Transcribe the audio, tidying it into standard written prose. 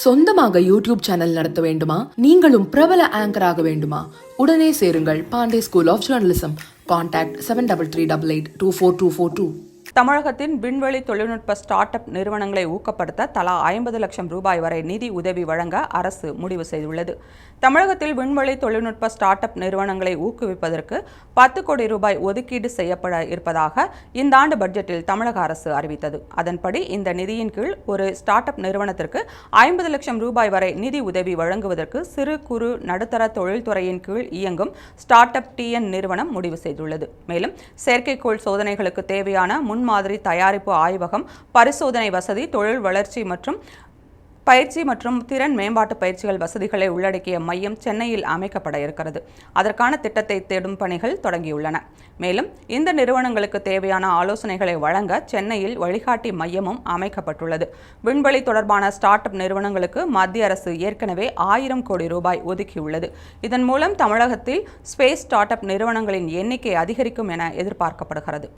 சொந்தமாக YouTube channel நடத்த வேண்டுமா? நீங்களும் பிரபல ஆங்கர் ஆக வேண்டுமா? உடனே சேருங்கள் Pandey school of journalism. Contact 7338824242. தமிழகத்தின் விண்வெளி தொழில்நுட்ப ஸ்டார்ட் அப் நிறுவனங்களை ஊக்கப்படுத்த தலா 50 லட்சம் ரூபாய் வரை நிதி உதவி வழங்க அரசு முடிவு செய்துள்ளது. தமிழகத்தில் விண்வெளி தொழில்நுட்ப ஸ்டார்ட் அப் நிறுவனங்களை ஊக்குவிப்பதற்கு 10 கோடி ரூபாய் ஒதுக்கீடு செய்யப்பட இருப்பதாக இந்த ஆண்டு பட்ஜெட்டில் தமிழக அரசு அறிவித்தது. அதன்படி இந்த நிதியின் கீழ் ஒரு ஸ்டார்ட் அப் நிறுவனத்திற்கு 50 லட்சம் ரூபாய் வரை நிதி உதவி வழங்குவதற்கு சிறு குறு நடுத்தர தொழில்துறையின் கீழ் இயங்கும் ஸ்டார்ட் அப் டிஎன் நிறுவனம் முடிவு செய்துள்ளது. மேலும் செயற்கைக்கோள் சோதனைகளுக்கு தேவையான முன்மாதிரி தயாரிப்பு ஆய்வகம், பரிசோதனை வசதி, தொழில் வளர்ச்சி மற்றும் பயிற்சி மற்றும் திறன் மேம்பாட்டு பயிற்சிகள் வசதிகளை உள்ளடக்கிய மையம் சென்னையில் அமைக்கப்பட இருக்கிறது. அதற்கான திட்டத்தை தேடும் பணிகள் தொடங்கியுள்ளன. மேலும் இந்த நிறுவனங்களுக்கு தேவையான ஆலோசனைகளை வழங்க சென்னையில் வழிகாட்டி மையமும் அமைக்கப்பட்டுள்ளது. விண்வெளி தொடர்பான ஸ்டார்ட் அப் நிறுவனங்களுக்கு மத்திய அரசு ஏற்கனவே 1000 கோடி ரூபாய் ஒதுக்கியுள்ளது. இதன் மூலம் தமிழகத்தில் ஸ்பேஸ் ஸ்டார்ட் அப் நிறுவனங்களின் எண்ணிக்கை அதிகரிக்கும் என எதிர்பார்க்கப்படுகிறது.